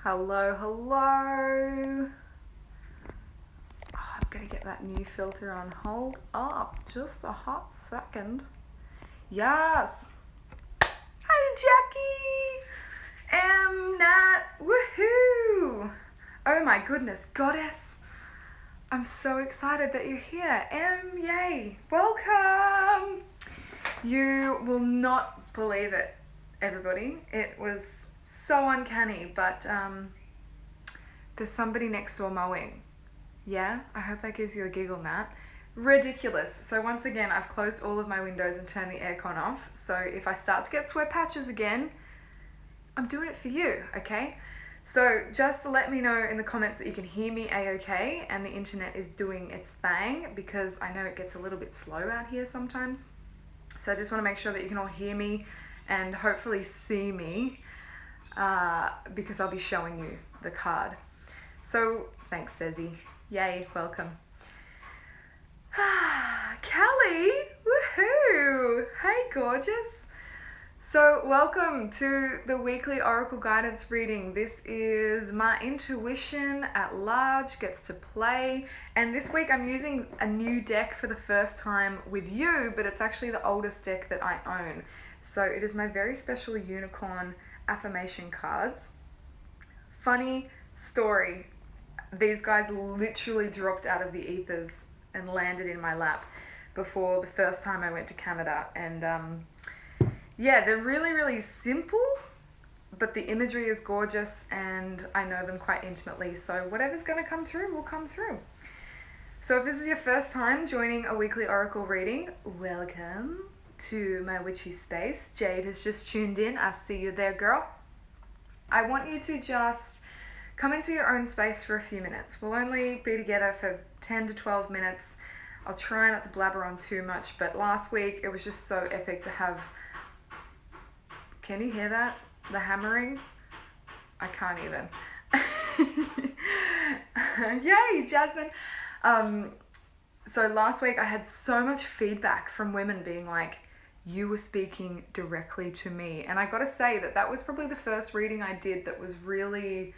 Hello, hello. Oh, I'm gonna get that new filter on. Hold up just a hot second. Yes. Hi, Jackie. Nat. Woohoo. Oh my goodness, goddess. I'm so excited that you're here. Yay. Welcome. You will not believe it, everybody. It was so uncanny, but there's somebody next door mowing. Yeah, I hope that gives you a giggle, Nat. Ridiculous. So once again, I've closed all of my windows and turned the aircon off. So if I start to get sweat patches again, I'm doing it for you, okay? So just let me know in the comments that you can hear me a-okay and the internet is doing its thing, because I know it gets a little bit slow out here sometimes. So I just want to make sure that you can all hear me and hopefully see me, because I'll be showing you the card. So thanks, Cezi. Yay, welcome. Kelly, woohoo! Hey, gorgeous. So welcome to the weekly Oracle Guidance reading. This is my intuition at large gets to play. And this week I'm using a new deck for the first time with you, but it's actually the oldest deck that I own. So it is my very special unicorn affirmation cards. Funny story. These guys literally dropped out of the ethers and landed in my lap before the first time I went to Canada. And yeah, they're really, really simple, but the imagery is gorgeous and I know them quite intimately. So whatever's going to come through will come through. So if this is your first time joining a weekly Oracle reading, welcome to my witchy space. Jade has just tuned in. I see you there, girl. I want you to just come into your own space for a few minutes. We'll only be together for 10 to 12 minutes. I'll try not to blabber on too much, but last week it was just so epic to have... Can you hear that? The hammering? I can't even. Yay, Jasmine. So last week I had so much feedback from women being like, you were speaking directly to me. And I gotta say that was probably the first reading I did that was really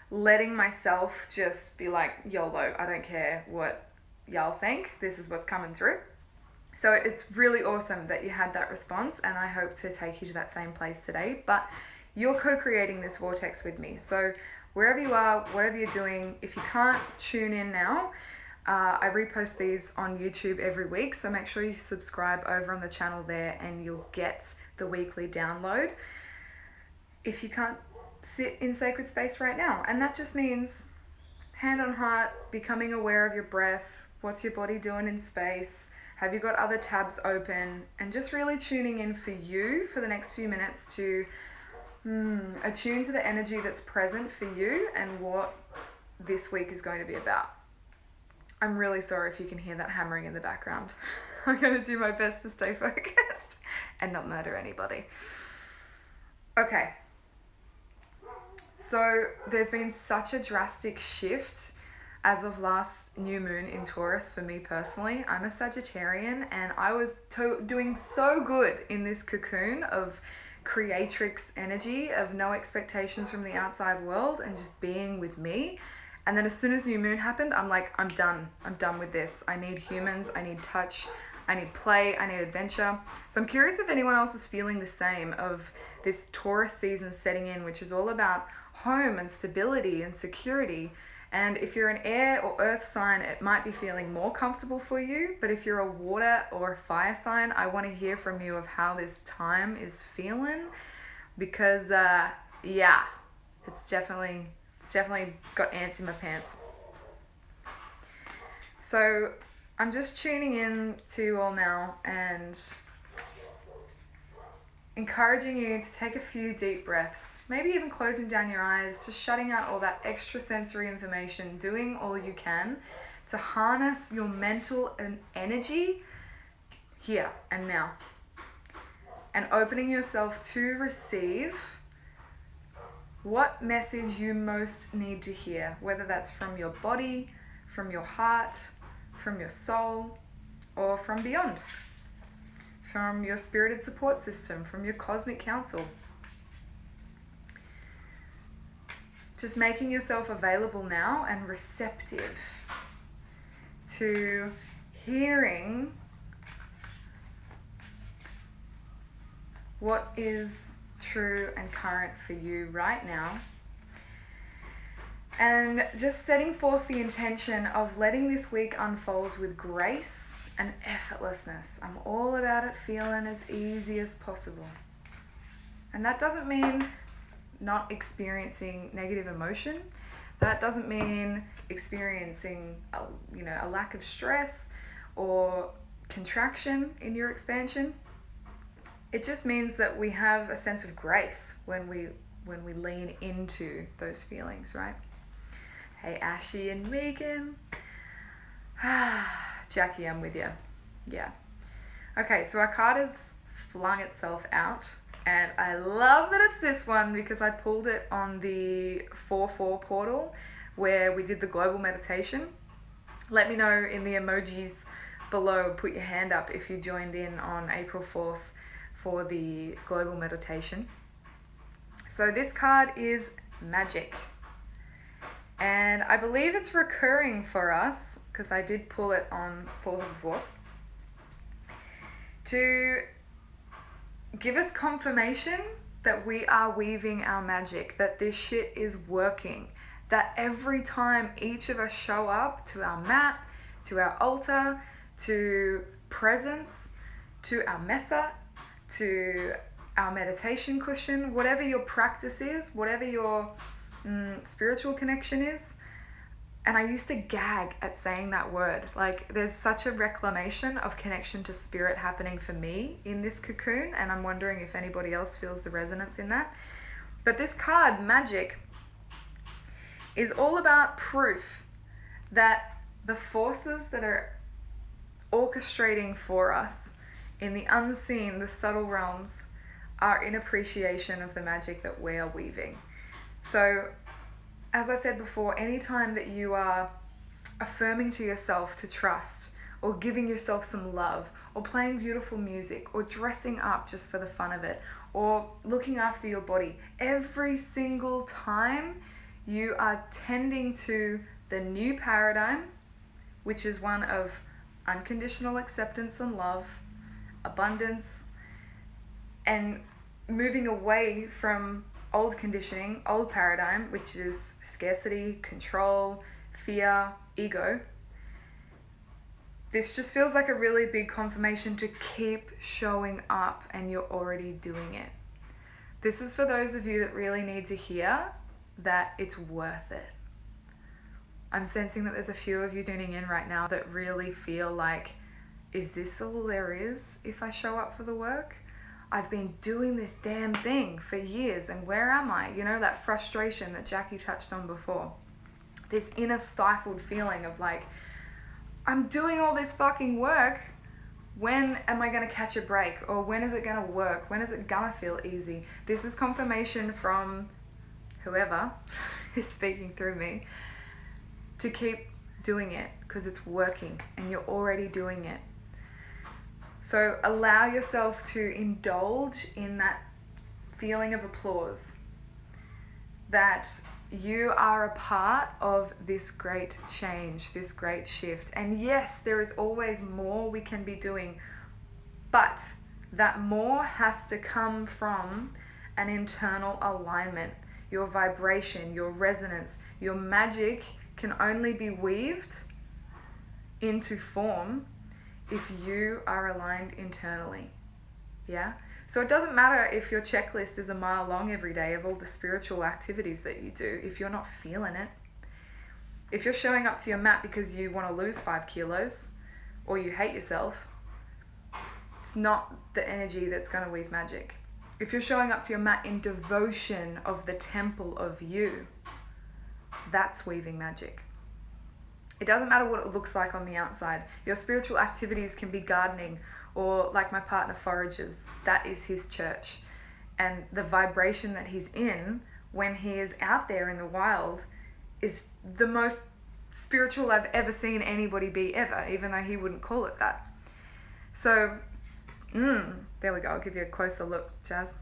letting myself just be like, YOLO, I don't care what y'all think. This is what's coming through. So it's really awesome that you had that response, and I hope to take you to that same place today. But you're co-creating this vortex with me. So wherever you are, whatever you're doing, if you can't tune in now, I repost these on YouTube every week. So make sure you subscribe over on the channel there and you'll get the weekly download. If you can't sit in sacred space right now, and that just means hand on heart, becoming aware of your breath. What's your body doing in space? Have you got other tabs open? And just really tuning in for you for the next few minutes to attune to the energy that's present for you and what this week is going to be about. I'm really sorry if you can hear that hammering in the background. I'm going to do my best to stay focused and not murder anybody. Okay. So there's been such a drastic shift as of last new moon in Taurus for me personally. I'm a Sagittarian and I was doing so good in this cocoon of creatrix energy, of no expectations from the outside world and just being with me. And then as soon as new moon happened, I'm like, I'm done. I'm done with this. I need humans. I need touch. I need play. I need adventure. So I'm curious if anyone else is feeling the same of this Taurus season setting in, which is all about home and stability and security. And if you're an air or earth sign, it might be feeling more comfortable for you. But if you're a water or a fire sign, I want to hear from you of how this time is feeling, because yeah, it's definitely got ants in my pants. So I'm just tuning in to you all now and encouraging you to take a few deep breaths, maybe even closing down your eyes, just shutting out all that extra sensory information, doing all you can to harness your mental and energy here and now, and opening yourself to receive what message you most need to hear, whether that's from your body, from your heart, from your soul, or from beyond. From your spirited support system, from your cosmic council. just making yourself available now and receptive to hearing what is true and current for you right now. And just setting forth the intention of letting this week unfold with grace and effortlessness. I'm all about it feeling as easy as possible. And that doesn't mean not experiencing negative emotion. That doesn't mean experiencing a lack of stress or contraction in your expansion. It just means that we have a sense of grace when we lean into those feelings, right? Hey, Ashy and Megan. Jackie, I'm with you. Yeah. Okay, so our card has flung itself out, and I love that it's this one because I pulled it on the 4/4 portal where we did the global meditation. Let me know in the emojis below, put your hand up if you joined in on April 4th for the global meditation. So this card is magic. And I believe it's recurring for us, because I did pull it on 4th of the 4th, to give us confirmation that we are weaving our magic, that this shit is working, that every time each of us show up to our mat, to our altar, to presence, to our mesa, to our meditation cushion, whatever your practice is, whatever your spiritual connection is. And I used to gag at saying that word. Like, there's such a reclamation of connection to spirit happening for me in this cocoon, and I'm wondering if anybody else feels the resonance in that. But this card, magic, is all about proof that the forces that are orchestrating for us in the unseen, the subtle realms, are in appreciation of the magic that we are weaving. So, as I said before, anytime that you are affirming to yourself to trust, or giving yourself some love, or playing beautiful music, or dressing up just for the fun of it, or looking after your body, every single time you are tending to the new paradigm, which is one of unconditional acceptance and love, abundance, and moving away from old conditioning, old paradigm, which is scarcity, control, fear, ego. This just feels like a really big confirmation to keep showing up, and you're already doing it. This is for those of you that really need to hear that it's worth it. I'm sensing that there's a few of you tuning in right now that really feel like, is this all there is if I show up for the work? I've been doing this damn thing for years, and where am I? You know, that frustration that Jackie touched on before. This inner stifled feeling of like, I'm doing all this fucking work. When am I going to catch a break? Or when is it going to work? When is it going to feel easy? This is confirmation from whoever is speaking through me to keep doing it, because it's working and you're already doing it. So allow yourself to indulge in that feeling of applause, that you are a part of this great change, this great shift. And yes, there is always more we can be doing, but that more has to come from an internal alignment. Your vibration, your resonance, your magic can only be weaved into form if you are aligned internally. Yeah? So it doesn't matter if your checklist is a mile long every day of all the spiritual activities that you do, if you're not feeling it. If you're showing up to your mat because you want to lose 5 kilos or you hate yourself, it's not the energy that's going to weave magic. If you're showing up to your mat in devotion of the temple of you, that's weaving magic. It doesn't matter what it looks like on the outside. Your spiritual activities can be gardening, or like my partner forages. That is his church. And the vibration that he's in when he is out there in the wild is the most spiritual I've ever seen anybody be ever, even though he wouldn't call it that. So, there we go. I'll give you a closer look, Jazz.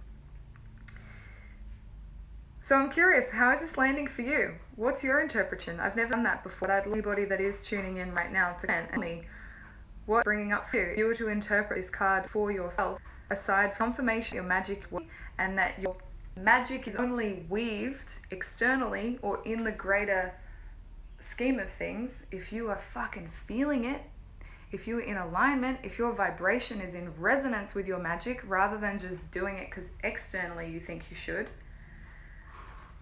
So I'm curious, how is this landing for you? What's your interpretation? I've never done that before. I'd anybody that is tuning in right now to tell me what's bringing up for you. If you were to interpret this card for yourself, aside from confirmation your magic and that your magic is only weaved externally or in the greater scheme of things, if you are fucking feeling it, if you're in alignment, if your vibration is in resonance with your magic rather than just doing it because externally you think you should,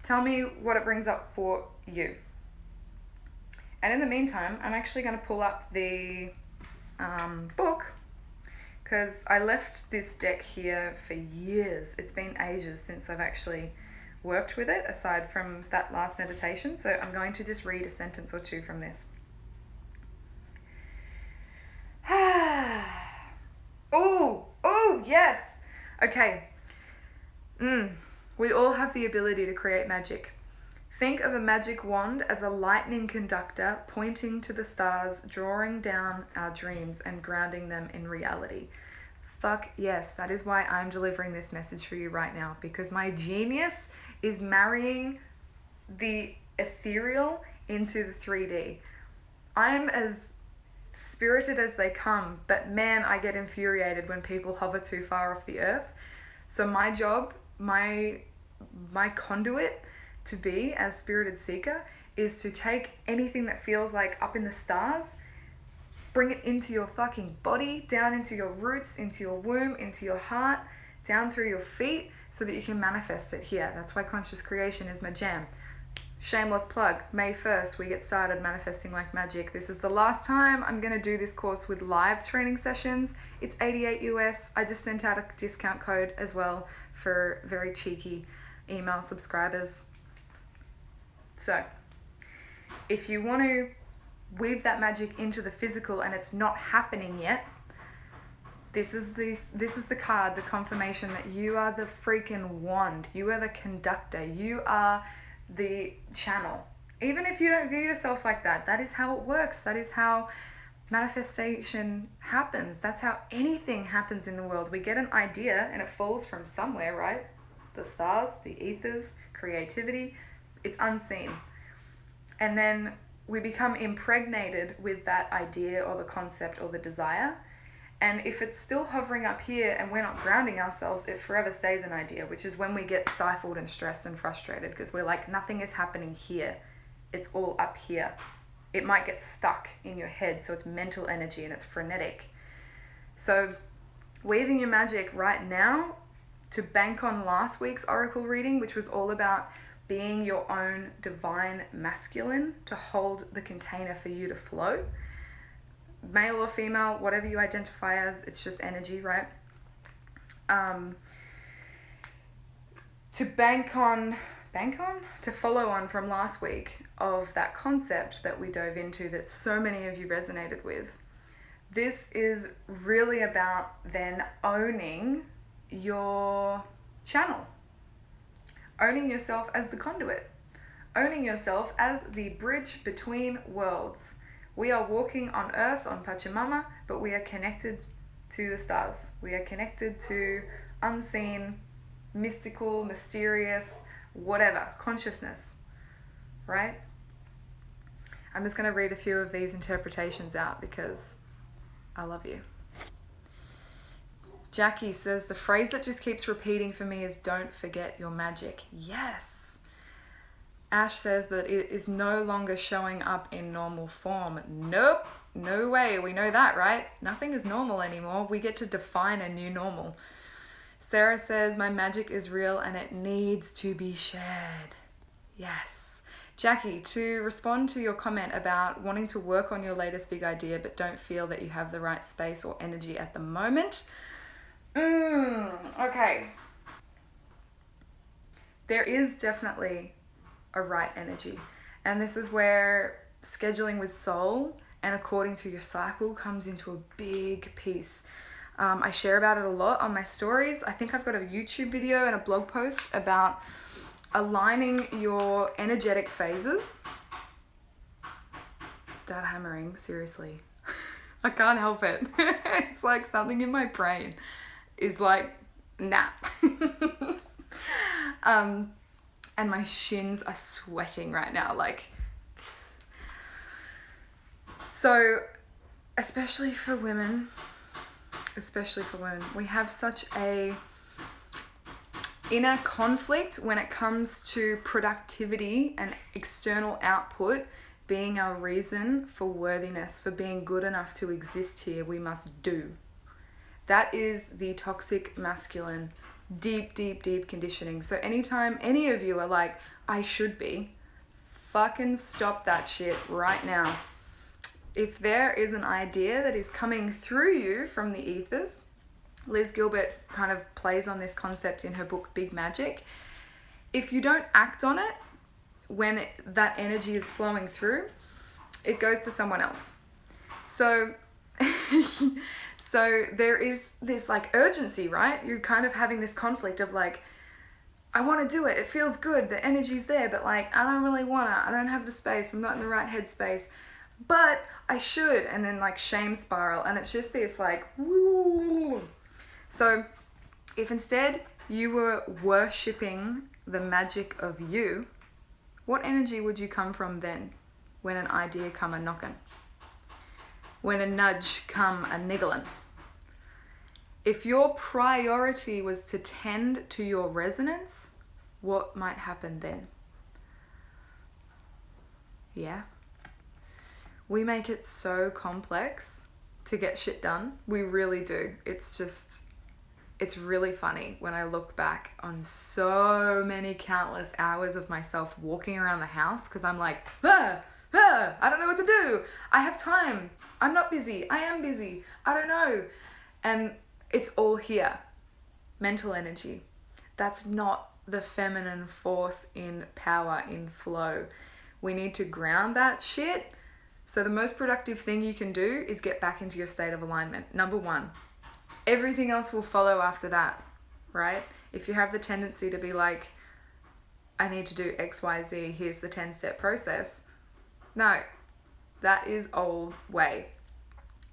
tell me what it brings up for you. And in the meantime, I'm actually going to pull up the book, because I left this deck here for years. It's been ages since I've actually worked with it, aside from that last meditation. So I'm going to just read a sentence or two from this. Oh, yes. Okay. We all have the ability to create magic. Think of a magic wand as a lightning conductor pointing to the stars, drawing down our dreams and grounding them in reality. Fuck yes, that is why I'm delivering this message for you right now, because my genius is marrying the ethereal into the 3D. I'm as spirited as they come, but man, I get infuriated when people hover too far off the earth. So my job, my conduit to be as spirited seeker is to take anything that feels like up in the stars, bring it into your fucking body, down into your roots, into your womb, into your heart, down through your feet, so that you can manifest it here. That's why conscious creation is my jam. Shameless plug, May 1st, we get started manifesting like magic. This is the last time I'm going to do this course with live training sessions. It's $88 US. I just sent out a discount code as well for very cheeky email subscribers. So if you want to weave that magic into the physical and it's not happening yet, this is the card, the confirmation that you are the freaking wand. You are the conductor. You are the channel. Even if you don't view yourself like that, that is how it works. That is how manifestation happens. That's how anything happens in the world. We get an idea and it falls from somewhere, right? The stars, the ethers, creativity. It's unseen. And then we become impregnated with that idea or the concept or the desire. And if it's still hovering up here and we're not grounding ourselves, it forever stays an idea, which is when we get stifled and stressed and frustrated, because we're like, nothing is happening here. It's all up here. It might get stuck in your head, so it's mental energy and it's frenetic. So weaving your magic right now, to bank on last week's oracle reading, which was all about being your own divine masculine to hold the container for you to flow. Male or female, whatever you identify as, it's just energy, right? To follow on from last week of that concept that we dove into that so many of you resonated with. This is really about then owning your channel, owning yourself as the conduit, owning yourself as the bridge between worlds. We are walking on earth, on Pachamama, but we are connected to the stars. We are connected to unseen, mystical, mysterious, whatever, consciousness, right? I'm just going to read a few of these interpretations out because I love you. Jackie says, the phrase that just keeps repeating for me is, don't forget your magic. Yes. Ash says that it is no longer showing up in normal form. Nope, no way. We know that, right? Nothing is normal anymore. We get to define a new normal. Sarah says, my magic is real and it needs to be shared. Yes. Jackie, to respond to your comment about wanting to work on your latest big idea but don't feel that you have the right space or energy at the moment. Okay. There is definitely a right energy. And this is where scheduling with soul and according to your cycle comes into a big piece. I share about it a lot on my stories. I think I've got a YouTube video and a blog post about aligning your energetic phases. That hammering, seriously. I can't help it. It's like something in my brain is like, nah. and my shins are sweating right now. Like, so especially for women, we have such a inner conflict when it comes to productivity and external output being our reason for worthiness, for being good enough to exist here. We must do. That is the toxic masculine, deep conditioning. So anytime any of you are like, I should be, fucking stop that shit right now. If there is an idea that is coming through you from the ethers, Liz Gilbert kind of plays on this concept in her book, Big Magic. If you don't act on it, when that energy is flowing through, it goes to someone else. So, so there is this like urgency, right? You're kind of having this conflict of like, I want to do it. It feels good. The energy's there, but like, I don't really want to. I don't have the space. I'm not in the right headspace, but I should. And then like shame spiral. And it's just this like, woo. So if instead you were worshipping the magic of you, what energy would you come from then when an idea come a knocking? When a nudge come a niggling? If your priority was to tend to your resonance, what might happen then? Yeah. We make it so complex to get shit done. We really do. It's really funny when I look back on so many countless hours of myself walking around the house because I'm like, I don't know what to do. I have time. I'm not busy. I am busy. I don't know. And it's all here. Mental energy. That's not the feminine force in power, in flow. We need to ground that shit. So the most productive thing you can do is get back into your state of alignment. Number one. Everything else will follow after that, right? If you have the tendency to be like, I need to do X, Y, Z, here's the 10-step process. No, that is old way.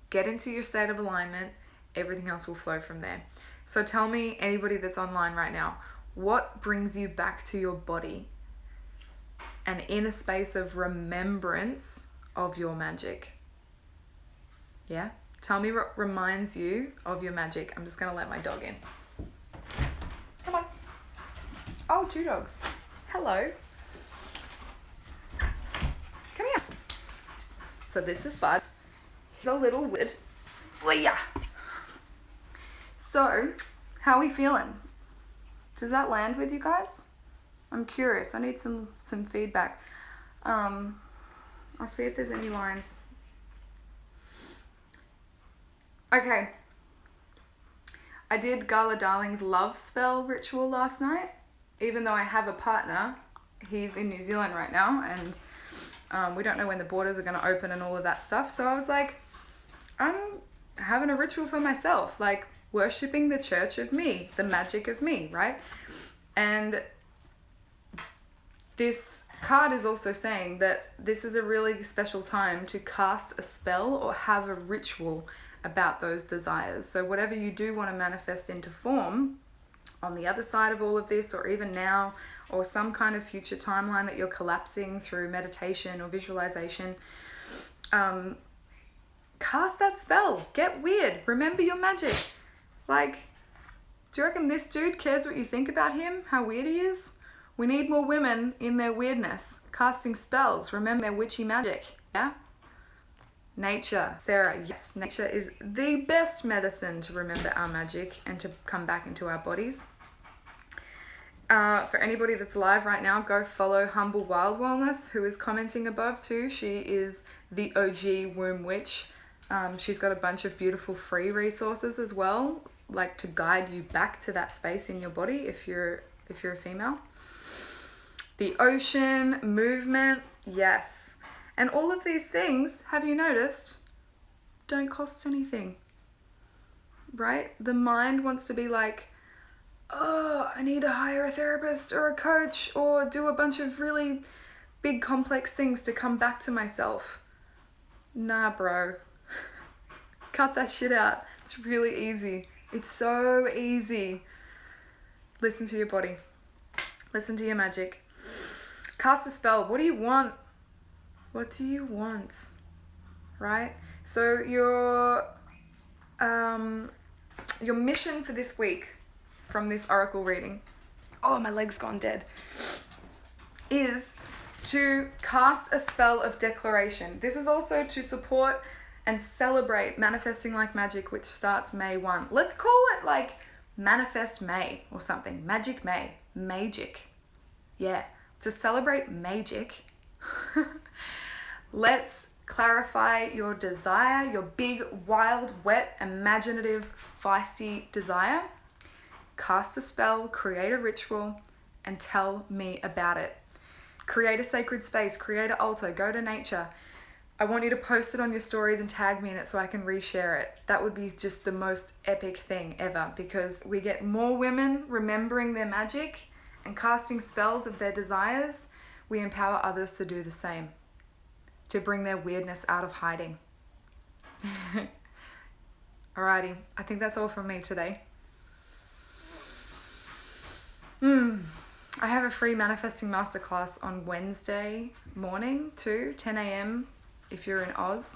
Get into your state of alignment. Everything else will flow from there. So tell me, anybody that's online right now, what brings you back to your body and in a space of remembrance of your magic? Yeah? Tell me what reminds you of your magic. I'm just going to let my dog in. Come on. Oh, 2 dogs. Hello. Come here. So this is Bud. He's a little weird. Oh, yeah. So, how are we feeling? Does that land with you guys? I'm curious. I need some feedback. I'll see if there's any lines. Okay, I did Gala Darling's love spell ritual last night. Even though I have a partner, he's in New Zealand right now and we don't know when the borders are going to open and all of that stuff. So I was like, I'm having a ritual for myself, like worshipping the church of me, the magic of me, right? And this card is also saying that this is a really special time to cast a spell or have a ritual about those desires. So whatever you do want to manifest into form on the other side of all of this, or even now, or some kind of future timeline that you're collapsing through meditation or visualization, cast that spell. Get weird. Remember your magic. Like, do you reckon this dude cares what you think about him? How weird he is? We need more women in their weirdness, casting spells. Remember their witchy magic. Yeah? Nature. Sarah, yes, nature is the best medicine to remember our magic and to come back into our bodies. For anybody that's live right now, go follow Humble Wild Wellness, who is commenting above too. She is the OG womb witch. She's got a bunch of beautiful free resources as well, like to guide you back to that space in your body if you're a female. The ocean, movement, yes. And all of these things, have you noticed, don't cost anything, right? The mind wants to be like, oh, I need to hire a therapist or a coach or do a bunch of really big complex things to come back to myself. Nah, bro. Cut that shit out. It's really easy. It's so easy. Listen to your body. Listen to your magic. Cast a spell. What do you want? What do you want? Right? So your mission for this week from this oracle reading, oh, my leg's gone dead, is to cast a spell of declaration. This is also to support and celebrate Manifesting Like Magic, which starts May 1. Let's call it like Manifest May or something. Magic May. Magic. Yeah. To celebrate magic, let's clarify your desire, your big, wild, wet, imaginative, feisty desire. Cast a spell, create a ritual, and tell me about it. Create a sacred space, create an altar, go to nature. I want you to post it on your stories and tag me in it so I can reshare it. That would be just the most epic thing ever, because we get more women remembering their magic and casting spells of their desires. We empower others to do the same, to bring their weirdness out of hiding. Alrighty, I think that's all from me today. I have a free manifesting masterclass on Wednesday morning too, 10 a.m. if you're in Oz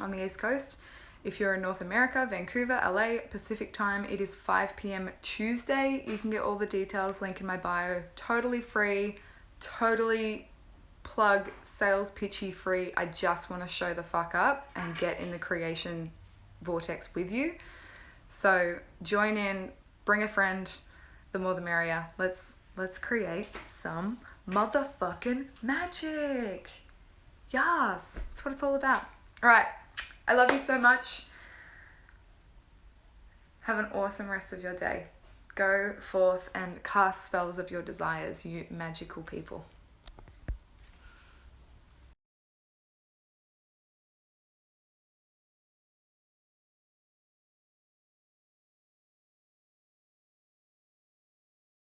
on the East Coast. If you're in North America, Vancouver, LA, Pacific time, it is 5 p.m. Tuesday. You can get all the details, link in my bio. Totally free, totally plug sales pitchy free. I just want to show the fuck up and get in the creation vortex with you. So join in, bring a friend, the more the merrier. Let's create some motherfucking magic. Yes, that's what it's all about. All right. I love you so much. Have an awesome rest of your day. Go forth and cast spells of your desires, you magical people.